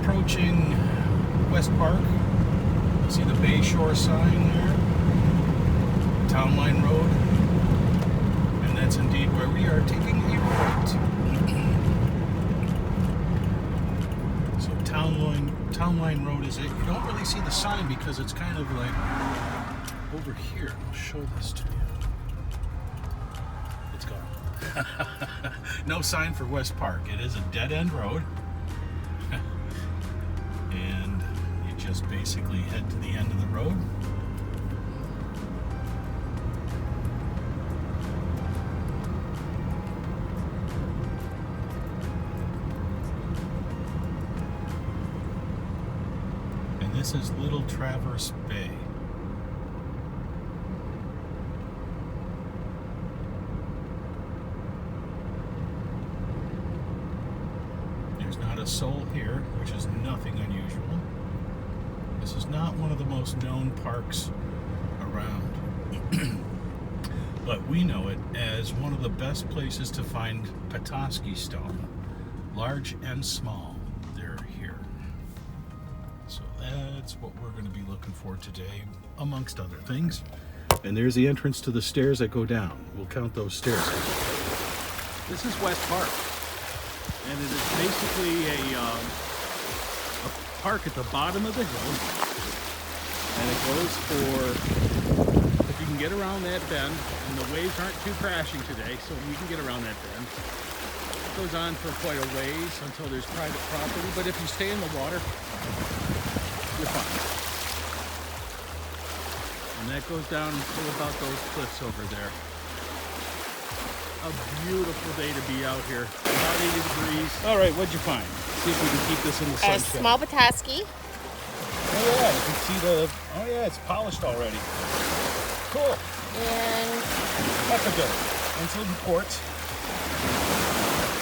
approaching West Park. You see the Bay Shore sign there, Town Line Road, and that's indeed where we are taking a right. So Town Line Road is it. You don't really see the sign because it's kind of like over here. I'll show this to you. It's gone. No sign for West Park. It is a dead-end road. And you just basically head to the end of the road. And this is Little Traverse Bay. Not a soul here, which is nothing unusual. This is not one of the most known parks around, but we know it as one of the best places to find Petoskey stone, large and small. They're here. So that's what we're going to be looking for today, amongst other things. And there's the entrance to the stairs that go down. We'll count those stairs. This is West Park. And it is basically a park at the bottom of the hill, and it goes for, if you can get around that bend, and the waves aren't too crashing today, so you can get around that bend. It goes on for quite a ways until there's private property, but if you stay in the water, you're fine. And that goes down to about those cliffs over there. A beautiful day to be out here. About 80 degrees. All right, what'd you find? See if we can keep this in the sunshine. A small Petoskey. Oh yeah, you can see the. Oh yeah, it's polished already. Cool. And epidote and some quartz.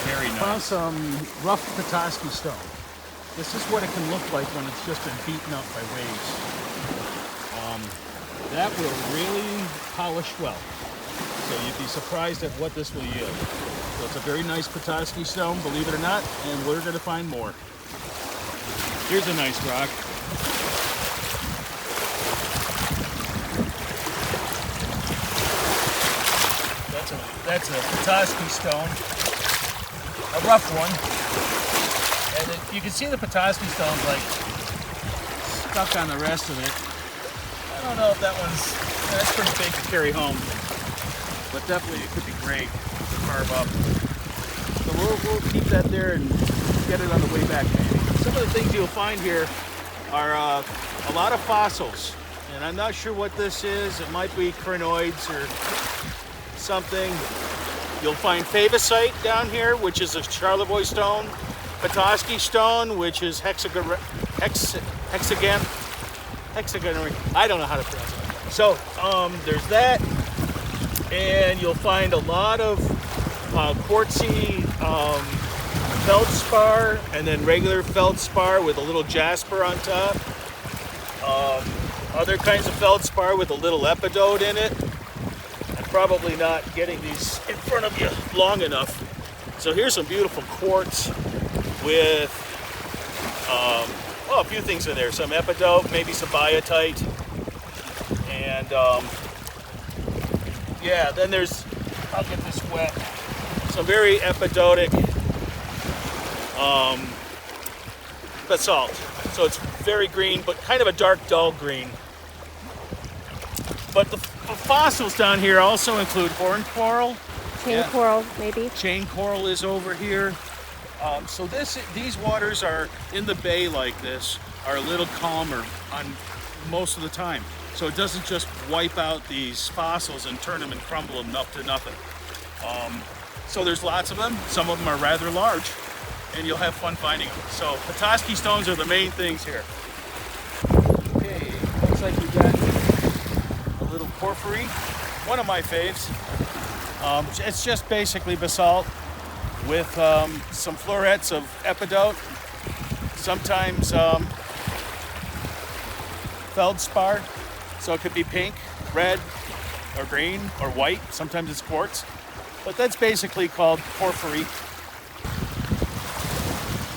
Very nice. Found some rough Petoskey stone. This is what it can look like when it's just been beaten up by waves. That will really polish well. So you'd be surprised at what this will yield. So it's a very nice Petoskey stone, believe it or not, and we're going to find more. Here's a nice rock. That's a Petoskey stone, a rough one. And you can see the Petoskey stone's like stuck on the rest of it. I don't know if that's pretty big to carry home. But definitely it could be great to carve up. So we'll keep that there and get it on the way back maybe. Some of the things you'll find here are a lot of fossils. And I'm not sure what this is. It might be crinoids or something. You'll find favosite down here, which is a Charlevoix stone. Petoskey stone, which is hexagon. I don't know how to pronounce it. So there's that. And you'll find a lot of quartzy feldspar, and then regular feldspar with a little Jasper on top. Other kinds of feldspar with a little epidote in it. I'm probably not getting these in front of you long enough. So here's some beautiful quartz with a few things in there. Some epidote, maybe some biotite, and yeah, then there's, I'll get this wet, some very epidotic basalt. So it's very green, but kind of a dark, dull green. But the fossils down here also include horned coral. Chain coral, maybe. Chain coral is over here. So these waters are in the bay like this are a little calmer on most of the time. So it doesn't just wipe out these fossils and turn them and crumble them up to nothing. So there's lots of them. Some of them are rather large, and you'll have fun finding them. So Petoskey stones are the main things here. Okay, looks like we got a little porphyry, one of my faves. It's just basically basalt with some florets of epidote, sometimes feldspar. So it could be pink, red, or green, or white. Sometimes it's quartz. But that's basically called porphyry.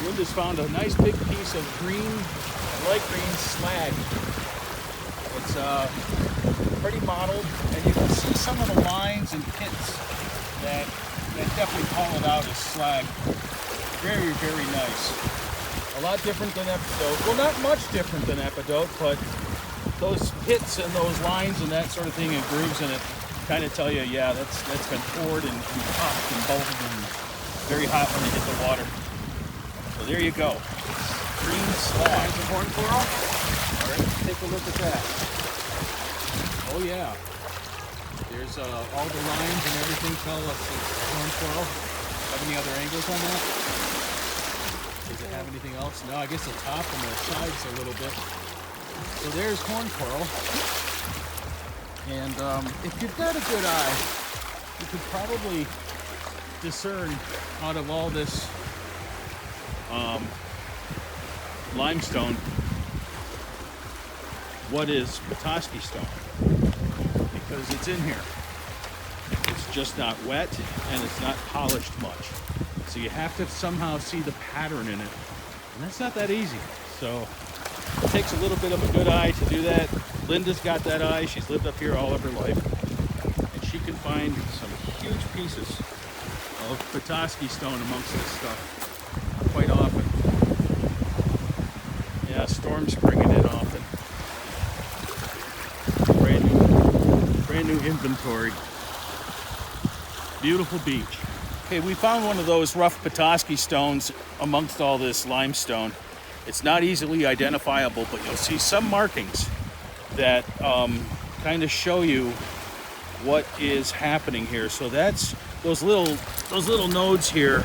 Linda's found a nice big piece of green, light green slag. It's pretty mottled, and you can see some of the lines and pits that definitely call it out as slag. Very, very nice. A lot different than epidote. Well, not much different than epidote, but those pits and those lines and that sort of thing and grooves in it kind of tell you, yeah, that's been poured and popped and bolted and very hot when they hit the water. So there you go. Green slag. The horn coral. All right, let's take a look at that. Oh yeah. There's all the lines and everything tell us it's horn coral. Have any other angles on that? Does it have anything else? No, I guess the top and the sides a little bit. So there's horn coral. And if you've got a good eye, you could probably discern out of all this limestone what is Petoskey stone, because it's in here. It's just not wet and it's not polished much. So you have to somehow see the pattern in it. And that's not that easy. So it takes a little bit of a good eye to do that. Linda's got that eye. She's lived up here all of her life. And she can find some huge pieces of Petoskey stone amongst this stuff quite often. Yeah, storms bring it in often. Brand new inventory. Beautiful beach. Okay, we found one of those rough Petoskey stones amongst all this limestone. It's not easily identifiable, but you'll see some markings that kind of show you what is happening here. So that's those little nodes here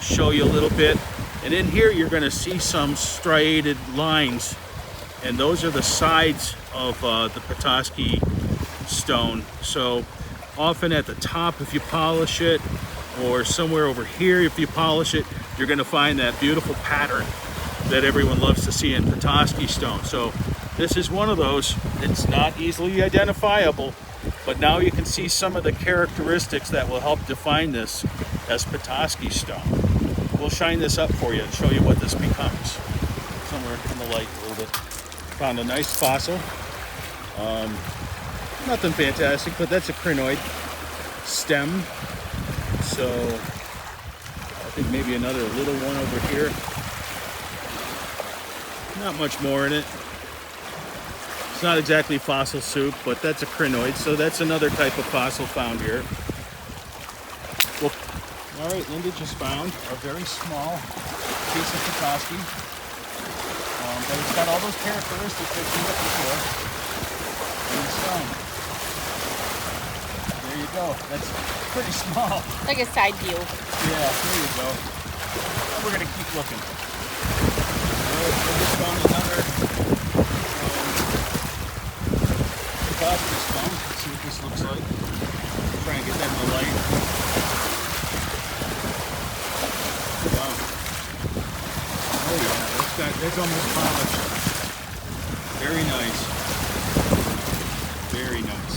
show you a little bit, and in here you're going to see some striated lines, and those are the sides of the Petoskey stone. So often at the top, if you polish it, or somewhere over here if you polish it, you're going to find that beautiful pattern that everyone loves to see in Petoskey stone. So this is one of those. It's not easily identifiable, but now you can see some of the characteristics that will help define this as Petoskey stone. We'll shine this up for you and show you what this becomes. Somewhere in the light a little bit. Found a nice fossil. Nothing fantastic, but that's a crinoid stem. So I think maybe another little one over here. Not much more in it. It's not exactly fossil soup, but that's a crinoid, so that's another type of fossil found here. Well, all right, Linda just found a very small piece of Petoskey, but it's got all those characteristics that you're looking for in the stone. There you go. That's pretty small. Like a side view. Yeah, there you go. And we're gonna keep looking. We just found another Petoskey stone. Let's see what this looks like. Try and get that in the light. Wow. Oh yeah, that's almost polished. Very nice. Very nice.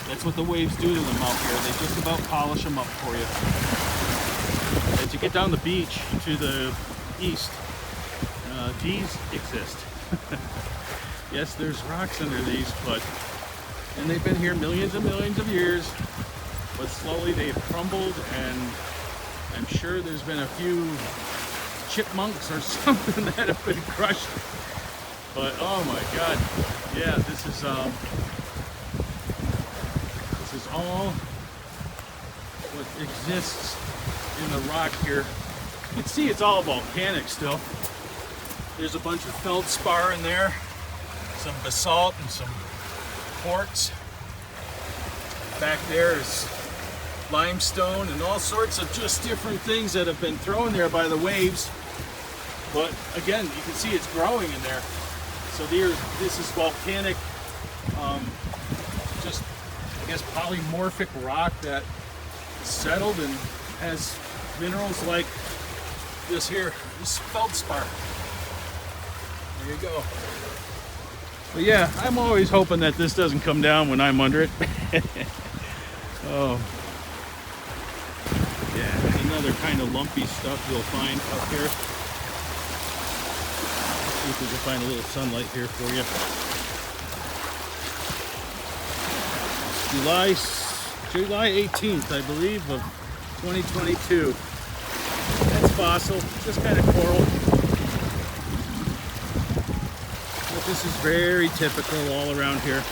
That's what the waves do to them out here. They just about polish them up for you. As you get down the beach to the east, these exist. Yes, there's rocks under these, and they've been here millions and millions of years, but slowly they've crumbled, and I'm sure there's been a few chipmunks or something that have been crushed. But oh my God, yeah, this is all what exists in the rock here. You can see it's all volcanic still. There's a bunch of feldspar in there, some basalt and some quartz. Back there is limestone and all sorts of just different things that have been thrown there by the waves. But again, you can see it's growing in there. So this is volcanic, just I guess polymorphic rock that settled and has minerals like this here, this feldspar. There you go. But yeah, I'm always hoping that this doesn't come down when I'm under it. Oh. Yeah, it's a other kind of lumpy stuff you'll find up here. Let's see if we can find a little sunlight here for you. July 18th, I believe, of 2022. That's fossil, just kind of coral. But this is very typical all around here.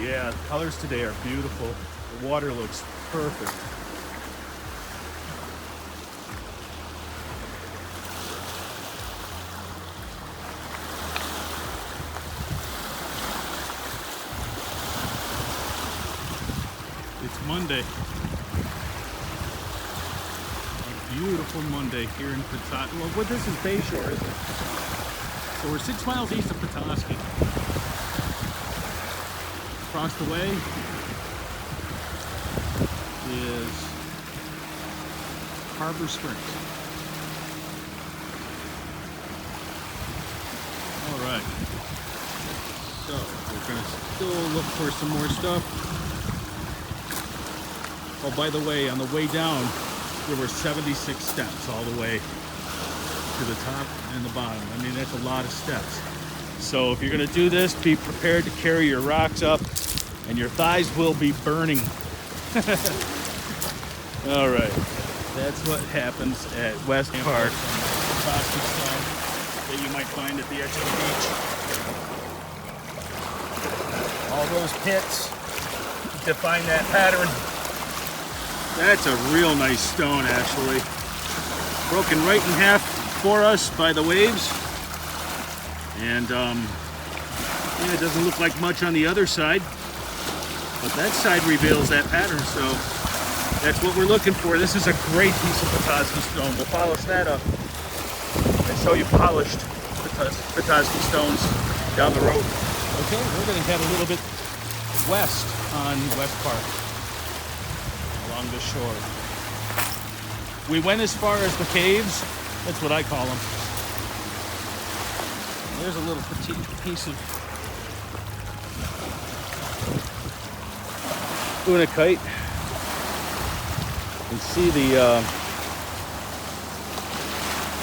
Yeah, the colors today are beautiful. The water looks perfect. It's Monday. A beautiful Monday here in Petoskey. Well, this is Bayshore, isn't it? So we're 6 miles east of Petoskey. Across the way is Harbor Springs. All right. So we're going to still look for some more stuff. Oh, by the way, on the way down, there were 76 steps all the way to the top and the bottom. I mean, that's a lot of steps. So if you're going to do this, be prepared to carry your rocks up, and your thighs will be burning. All right, that's what happens at West Park. Plastic stuff that you might find at the edge of the beach. All those pits define that pattern. That's a real nice stone, actually. Broken right in half for us by the waves. And yeah, it doesn't look like much on the other side, but that side reveals that pattern, so that's what we're looking for. This is a great piece of Petoskey stone. We'll polish that up and show you polished Petoskey stones down the road. Okay, we're going to head a little bit west on West Park, along the shore. We went as far as the caves. That's what I call them. There's a little petite piece of Unakite. You can see the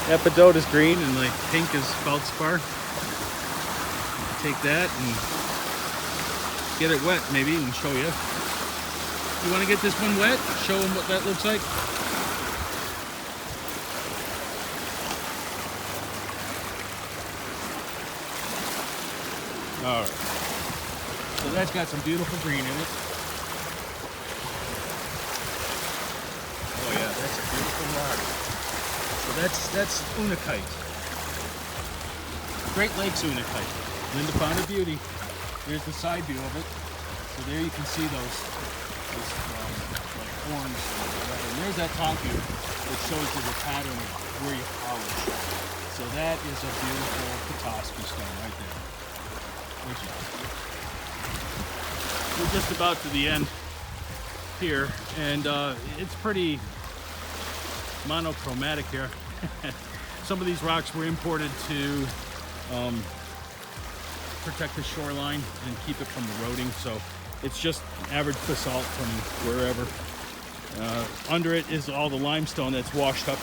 epidote is green and the pink is feldspar. Take that and get it wet maybe and show you. You want to get this one wet? Show them what that looks like. All right, so that's got some beautiful green in it. Oh yeah, that's a beautiful rock. So that's Unakite. Great Lakes Unakite. Linda found a beauty. Here's the side view of it. So there you can see those like horns or whatever. And there's that top view that shows you the pattern of where you polish. So that is a beautiful Petoskey stone right there. We're just about to the end here, and it's pretty monochromatic here. Some of these rocks were imported to protect the shoreline and keep it from eroding, so it's just average basalt from wherever. Under it is all the limestone that's washed up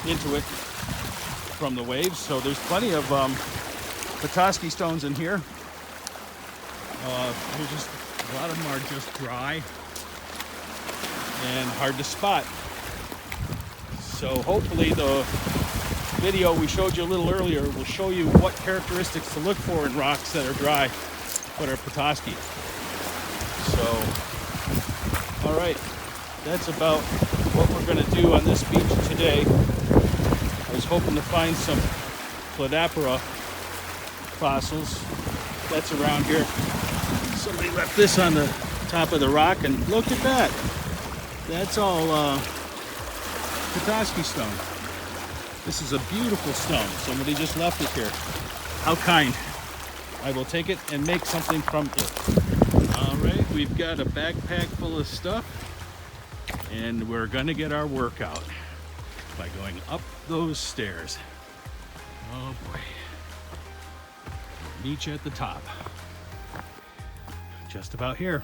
into it from the waves, so there's plenty of Petoskey stones in here. There's just a lot of them are just dry and hard to spot. So hopefully the video we showed you a little earlier will show you what characteristics to look for in rocks that are dry but are Petoskey. So, all right, that's about what we're going to do on this beach today. I was hoping to find some Cladapora fossils. That's around here. Somebody left this on the top of the rock, and look at that. That's all Petoskey stone. This is a beautiful stone. Somebody just left it here. How kind. I will take it and make something from it. All right, we've got a backpack full of stuff, and we're gonna get our workout by going up those stairs. Oh boy. We'll meet you at the top. Just about here.